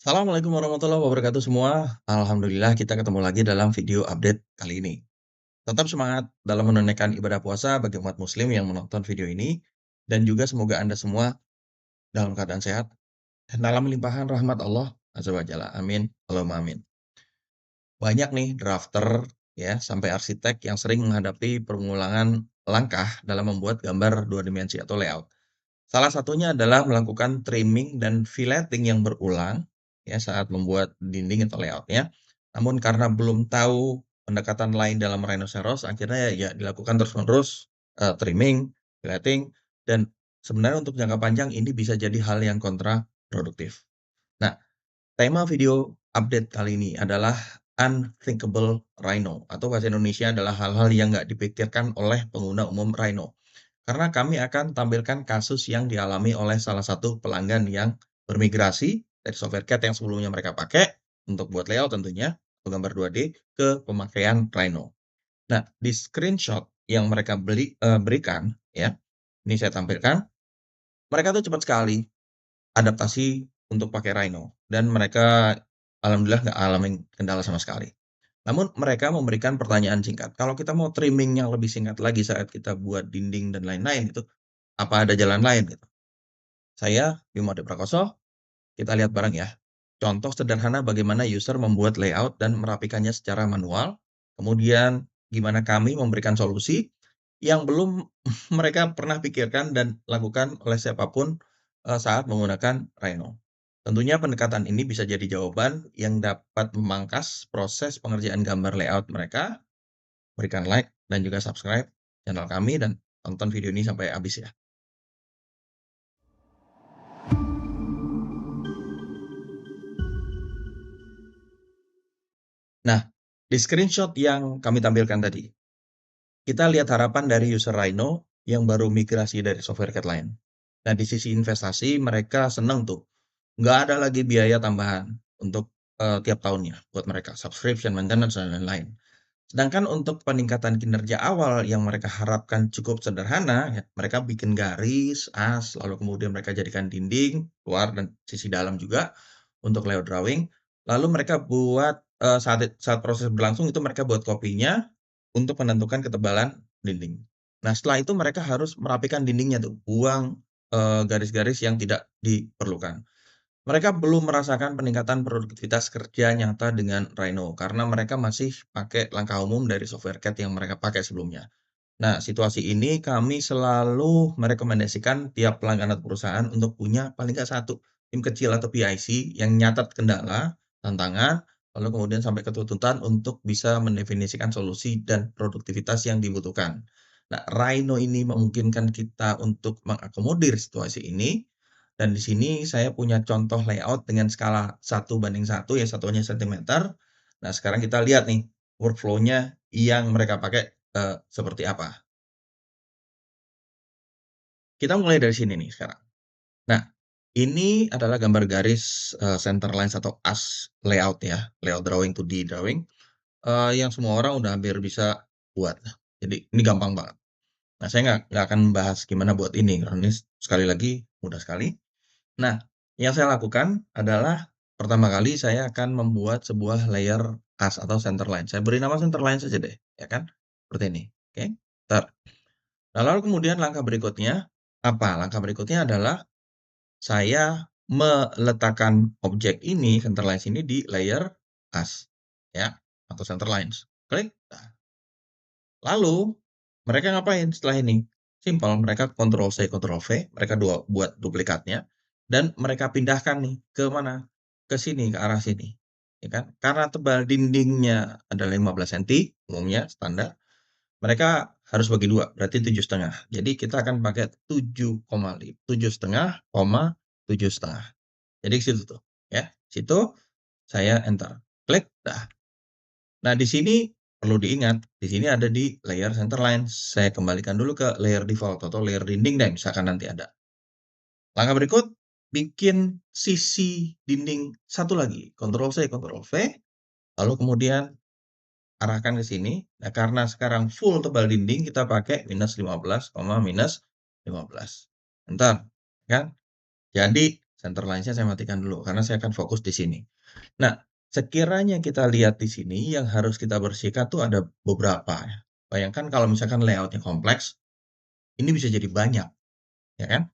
Assalamualaikum warahmatullahi wabarakatuh semua. Alhamdulillah kita ketemu lagi dalam video update kali ini. Tetap semangat dalam menunaikan ibadah puasa bagi umat muslim yang menonton video ini. Dan juga semoga Anda semua dalam keadaan sehat dan dalam limpahan rahmat Allah Azza wa Jalla. Amin. Allahumma amin. Banyak nih drafter ya sampai arsitek yang sering menghadapi permulangan langkah dalam membuat gambar dua dimensi atau layout. Salah satunya adalah melakukan trimming dan filleting yang berulang ya saat membuat dinding atau layoutnya. Namun karena belum tahu pendekatan lain dalam rhinoceros, akhirnya ya dilakukan terus-menerus trimming, filleting, dan sebenarnya untuk jangka panjang ini bisa jadi hal yang kontraproduktif. Nah, tema video update kali ini adalah unthinkable rhino atau bahasa Indonesia adalah hal-hal yang nggak dipikirkan oleh pengguna umum rhino. Karena kami akan tampilkan kasus yang dialami oleh salah satu pelanggan yang bermigrasi dari software CAD yang sebelumnya mereka pakai untuk buat layout tentunya, atau gambar 2D ke pemakaian Rhino. Nah, di screenshot yang mereka berikan ya, ini saya tampilkan, mereka tuh cepat sekali adaptasi untuk pakai Rhino dan mereka alhamdulillah nggak alamin kendala sama sekali. Namun mereka memberikan pertanyaan singkat, kalau kita mau trimming yang lebih singkat lagi saat kita buat dinding dan lain-lain itu, apa ada jalan lain gitu? Saya Bimo Ade Prakoso, kita lihat bareng ya. Contoh sederhana bagaimana user membuat layout dan merapikannya secara manual, kemudian gimana kami memberikan solusi yang belum mereka pernah pikirkan dan lakukan oleh siapapun saat menggunakan Rhino. Tentunya pendekatan ini bisa jadi jawaban yang dapat memangkas proses pengerjaan gambar layout mereka. Berikan like dan juga subscribe channel kami dan tonton video ini sampai habis ya. Nah, di screenshot yang kami tampilkan tadi, kita lihat harapan dari user Rhino yang baru migrasi dari software CAD lain. Nah, di sisi investasi mereka senang tuh, nggak ada lagi biaya tambahan untuk tiap tahunnya buat mereka, subscription, maintenance, dan lain-lain. Sedangkan untuk peningkatan kinerja awal yang mereka harapkan cukup sederhana, ya, mereka bikin garis, as, lalu kemudian mereka jadikan dinding, luar dan sisi dalam juga untuk layout drawing. Lalu mereka buat saat proses berlangsung itu mereka buat kopinya untuk menentukan ketebalan dinding. Nah, setelah itu mereka harus merapikan dindingnya tuh, buang garis-garis yang tidak diperlukan. Mereka belum merasakan peningkatan produktivitas kerja nyata dengan Rhino, karena mereka masih pakai langkah umum dari software CAD yang mereka pakai sebelumnya. Nah, situasi ini kami selalu merekomendasikan tiap pelanggan atau perusahaan untuk punya paling nggak satu tim kecil atau PIC yang nyatat kendala, tantangan, lalu kemudian sampai ke tuntutan untuk bisa mendefinisikan solusi dan produktivitas yang dibutuhkan. Nah, Rhino ini memungkinkan kita untuk mengakomodir situasi ini, dan di sini saya punya contoh layout dengan skala 1:1, ya satuannya sentimeter. Nah, sekarang kita lihat nih workflow-nya yang mereka pakai seperti apa. Kita mulai dari sini nih sekarang. Nah, ini adalah gambar garis, center lines atau as layout ya, layout drawing, 2D drawing, yang semua orang udah hampir bisa buat. Jadi ini gampang banget. Nah, saya nggak akan membahas gimana buat ini, karena ini sekali lagi mudah sekali. Nah, yang saya lakukan adalah pertama kali saya akan membuat sebuah layer as atau center line. Saya beri nama center line saja deh, ya kan, seperti ini, oke. Nah, lalu kemudian langkah berikutnya apa? Langkah berikutnya adalah saya meletakkan objek ini, center lines ini di layer as, ya, atau center lines. Klik. Nah, lalu mereka ngapain setelah ini? Simpel, mereka Ctrl C, Ctrl V, mereka buat duplikatnya dan mereka pindahkan nih ke mana? Ke sini, ke arah sini, ya kan. Karena tebal dindingnya adalah 15 senti umumnya standar, mereka harus bagi 2, berarti 7,5. Jadi kita akan pakai 7,5, 7,5, jadi ke situ tuh, ya. Situ saya enter, klik, dah. Nah, di sini perlu diingat, di sini ada di layer center line. Saya kembalikan dulu ke layer default atau layer dinding deh, misalkan nanti ada. Langkah berikut, bikin sisi dinding satu lagi, Ctrl C, Ctrl V, lalu kemudian arahkan ke sini. Nah, karena sekarang full tebal dinding, kita pakai -15, -15. Enter, kan. Jadi center lines-nya saya matikan dulu, karena saya akan fokus di sini. Nah, sekiranya kita lihat di sini yang harus kita bersihkan tuh ada beberapa ya. Bayangkan kalau misalkan layout-nya kompleks, ini bisa jadi banyak, ya kan?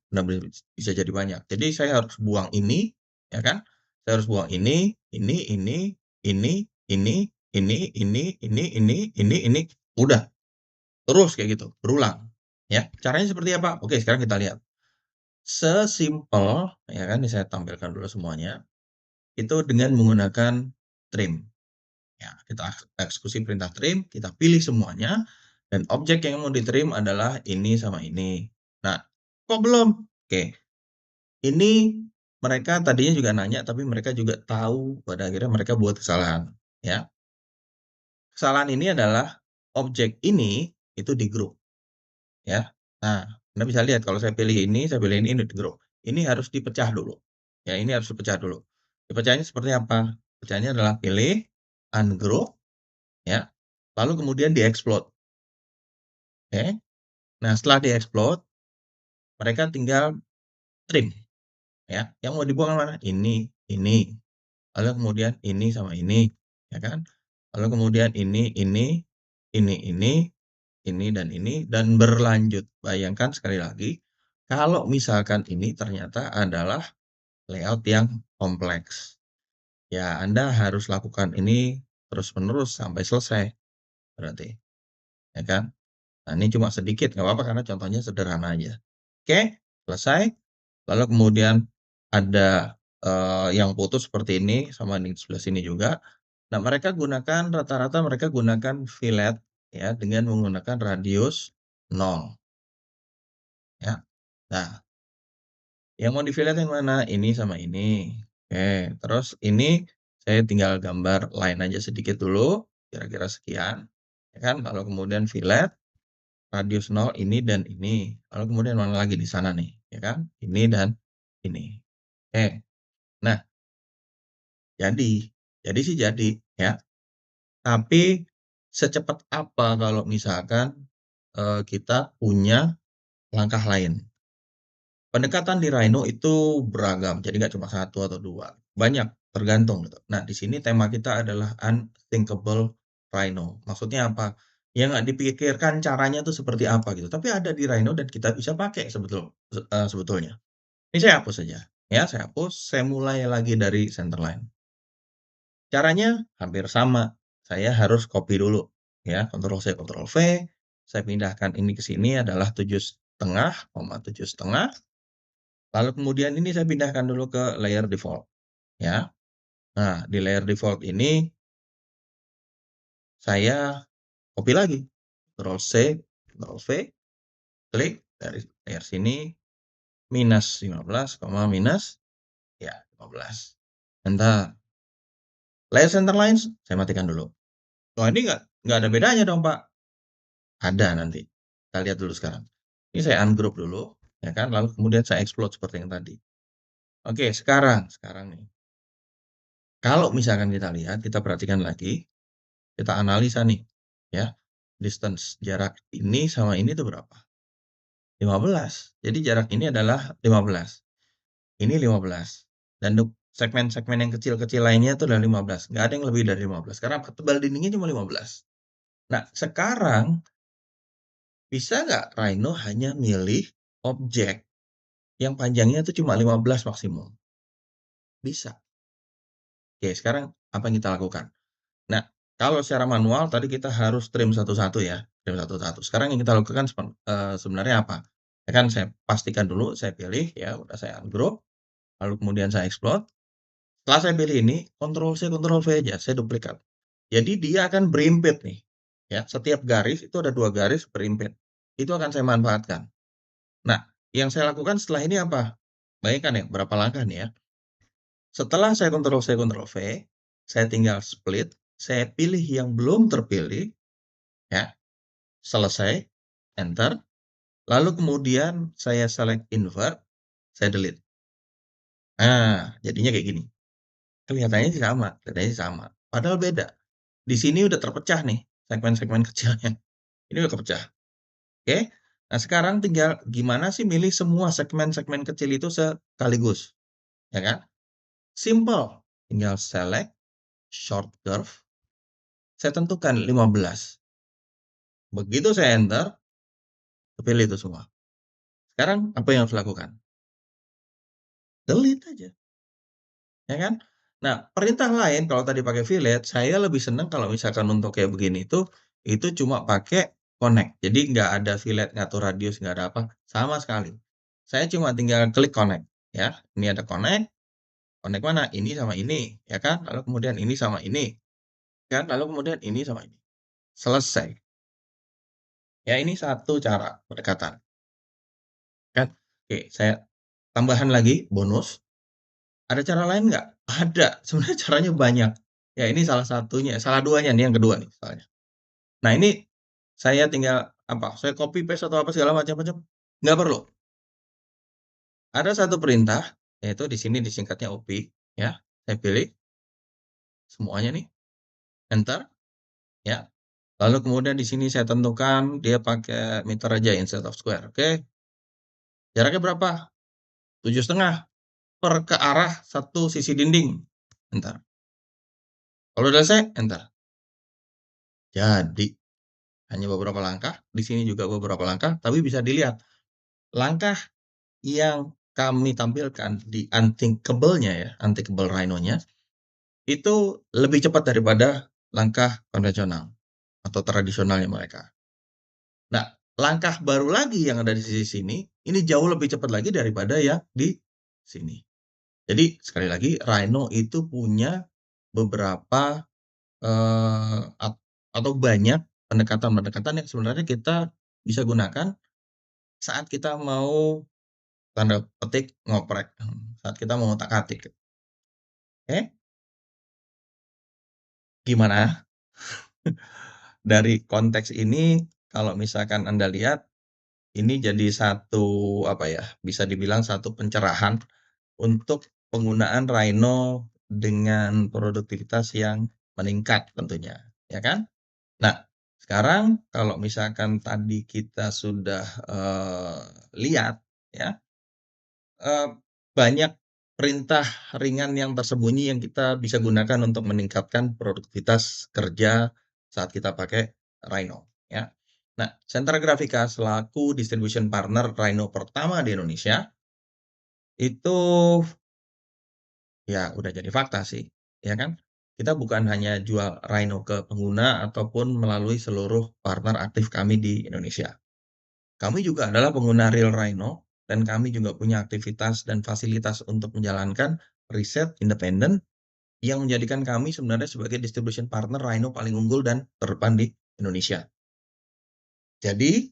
Bisa jadi banyak. Jadi saya harus buang ini, ya kan? Saya harus buang ini, ini, ini, ini, udah. Terus kayak gitu, berulang. Ya, caranya seperti apa? Oke, sekarang kita lihat. Sesimpel, ya kan, ini saya tampilkan dulu semuanya, itu dengan menggunakan trim. Ya, kita eksekusi perintah trim, kita pilih semuanya, dan objek yang mau di-trim adalah ini sama ini. Nah, kok belum? Oke, ini mereka tadinya juga nanya, tapi mereka juga tahu pada akhirnya mereka buat kesalahan, ya. Kesalahan ini adalah objek ini itu di-group, ya. Nah, Anda bisa lihat kalau saya pilih ini, saya pilih ini di-group. Ini harus dipecah dulu, ya, ini harus dipecah dulu. Dipecahnya seperti apa? Pecahnya adalah pilih, ungroup, ya, lalu kemudian di-explode, oke. Nah, setelah di-explode, mereka tinggal trim, ya. Yang mau dibuang mana? Ini, lalu kemudian ini sama ini, ya kan. Lalu kemudian ini, dan berlanjut. Bayangkan sekali lagi, kalau misalkan ini ternyata adalah layout yang kompleks. Ya, Anda harus lakukan ini terus-menerus sampai selesai, berarti, ya kan. Nah, ini cuma sedikit, nggak apa-apa karena contohnya sederhana aja. Oke, selesai. Lalu kemudian ada, yang putus seperti ini, sama di sebelah sini juga. Nah, rata-rata mereka gunakan fillet, ya, dengan menggunakan radius 0, ya. Nah, yang mau di-fillet yang mana? Ini sama ini. Oke, terus ini saya tinggal gambar line aja sedikit dulu, kira-kira sekian, ya kan. Lalu kemudian fillet, radius 0 ini dan ini. Lalu kemudian mana lagi di sana nih, ya kan. Ini dan ini. Oke. Nah, jadi sih jadi, ya. Tapi secepat apa kalau misalkan, kita punya langkah lain? Pendekatan di Rhino itu beragam, jadi nggak cuma satu atau 2, banyak, tergantung gitu. Nah, di sini tema kita adalah unthinkable Rhino. Maksudnya apa? Ya nggak dipikirkan caranya tuh seperti apa gitu, tapi ada di Rhino dan kita bisa pakai sebetulnya. Ini saya hapus saja, ya, saya hapus, saya mulai lagi dari centerline. Caranya hampir sama, saya harus copy dulu, ya, Ctrl+C, Ctrl+V, saya pindahkan ini ke sini adalah 7,5, 7,5. Lalu kemudian ini saya pindahkan dulu ke layer default, ya. Nah, di layer default ini saya copy lagi, Ctrl+C, Ctrl+V, klik dari layer sini, minus 15, minus, ya, 15. Enter. Layer center lines saya matikan dulu. Wah, ini nggak ada bedanya dong, Pak. Ada nanti. Kita lihat dulu sekarang. Ini saya ungroup dulu, ya kan, lalu kemudian saya explode seperti yang tadi. Oke, sekarang nih, kalau misalkan kita lihat, kita perhatikan lagi, kita analisa nih, ya, distance, jarak ini sama ini tuh berapa? 15. Jadi jarak ini adalah 15. Ini 15. Dan segmen-segmen yang kecil-kecil lainnya itu adalah 15. Nggak ada yang lebih dari 15. Karena apa? Tebal dindingnya cuma 15. Nah, sekarang bisa nggak Rhino hanya milih objek yang panjangnya itu cuma 15 maksimum? Bisa. Oke, sekarang apa yang kita lakukan? Nah, kalau secara manual tadi kita harus trim satu-satu ya, trim satu-satu. Sekarang yang kita lakukan sebenarnya apa? Ya kan saya pastikan dulu, saya pilih ya, udah saya ungroup, lalu kemudian saya explode. Setelah saya pilih ini, Ctrl+C, Ctrl+V aja, saya duplikat. Jadi dia akan berimpit nih, ya. Setiap garis itu ada 2 garis berimpit. Itu akan saya manfaatkan. Nah, yang saya lakukan setelah ini apa? Bayangkan ya, berapa langkah nih ya. Setelah saya Ctrl+C, Ctrl+V, saya tinggal split, saya pilih yang belum terpilih, ya, selesai, enter, lalu kemudian saya select invert, saya delete. Nah, jadinya kayak gini. Kelihatannya sih sama, padahal beda. Di sini udah terpecah nih, segmen-segmen kecilnya. Ini udah kepecah, oke. Nah, sekarang tinggal gimana sih milih semua segmen-segmen kecil itu sekaligus. ya kan? Simple, tinggal select short curve, saya tentukan 15. Begitu saya enter, kepilih itu semua. Sekarang apa yang harus lakukan? Delete aja, ya kan? Nah, perintah lain kalau tadi pakai fillet, saya lebih senang kalau misalkan untuk kayak begini itu cuma pakai connect. Jadi nggak ada fillet, ngatur radius, nggak ada apa, sama sekali. Saya cuma tinggal klik connect, ya. Ini ada connect, connect mana? Ini sama ini, ya kan? Lalu kemudian ini sama ini, kan? Lalu kemudian ini sama ini. Selesai. Ya, ini satu cara pendekatan, kan? Oke, saya tambahan lagi bonus, ada cara lain nggak? Ada, sebenarnya caranya banyak. Ya ini salah satunya, salah duanya nih yang kedua nih soalnya. Nah ini, saya tinggal apa, saya copy paste atau apa segala macam-macam, nggak perlu. Ada satu perintah, yaitu di sini disingkatnya OP, ya. Saya pilih semuanya nih, enter, ya. Lalu kemudian di sini saya tentukan dia pakai meter aja instead of square, oke. Jaraknya berapa? 7,5 per ke arah satu sisi dinding, enter. Kalau udah selesai, enter. Jadi, hanya beberapa langkah, di sini juga beberapa langkah, tapi bisa dilihat langkah yang kami tampilkan di unthinkable-nya ya, unthinkable rhino-nya, itu lebih cepat daripada langkah konvensional atau tradisionalnya mereka. Nah, langkah baru lagi yang ada di sisi sini, ini jauh lebih cepat lagi daripada yang di sini. Jadi sekali lagi, rhino itu punya beberapa, atau banyak pendekatan-pendekatan yang sebenarnya kita bisa gunakan saat kita mau, tanda petik, ngoprek, saat kita mau ngotak-atik. Oke, gimana? Dari konteks ini, kalau misalkan Anda lihat, ini jadi satu, apa ya, bisa dibilang satu pencerahan untuk penggunaan Rhino dengan produktivitas yang meningkat tentunya, ya kan? Nah, sekarang kalau misalkan tadi kita sudah, lihat ya, Eee, banyak perintah ringan yang tersembunyi yang kita bisa gunakan untuk meningkatkan produktivitas kerja saat kita pakai Rhino, ya. Nah, Sentra Grafika selaku distribution partner Rhino pertama di Indonesia, itu ya udah jadi fakta sih, ya kan. Kita bukan hanya jual Rhino ke pengguna ataupun melalui seluruh partner aktif kami di Indonesia. Kami juga adalah pengguna Real Rhino, dan kami juga punya aktivitas dan fasilitas untuk menjalankan riset independen yang menjadikan kami sebenarnya sebagai distribution partner Rhino paling unggul dan terdepan di Indonesia. Jadi,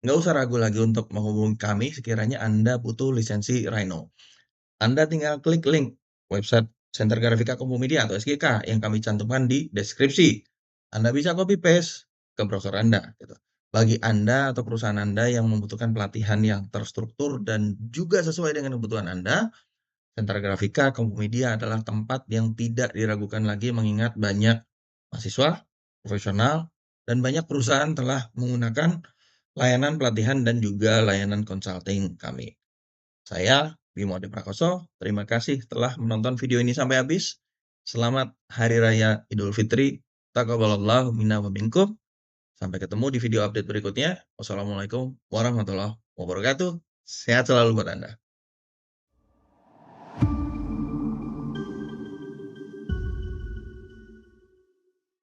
nggak usah ragu lagi untuk menghubungi kami sekiranya Anda butuh lisensi Rhino. Anda tinggal klik link website Center Grafika Kompumedia atau SGK yang kami cantumkan di deskripsi. Anda bisa copy paste ke browser Anda, gitu. Bagi Anda atau perusahaan Anda yang membutuhkan pelatihan yang terstruktur dan juga sesuai dengan kebutuhan Anda, Center Grafika Kompumedia adalah tempat yang tidak diragukan lagi mengingat banyak mahasiswa, profesional, dan banyak perusahaan telah menggunakan layanan pelatihan dan juga layanan consulting kami. Saya Bimo Ade Prakoso, terima kasih telah menonton video ini sampai habis. Selamat Hari Raya Idul Fitri. Taqabbalallahu minna wa minkum. Sampai ketemu di video update berikutnya. Wassalamualaikum warahmatullahi wabarakatuh. Sehat selalu buat Anda.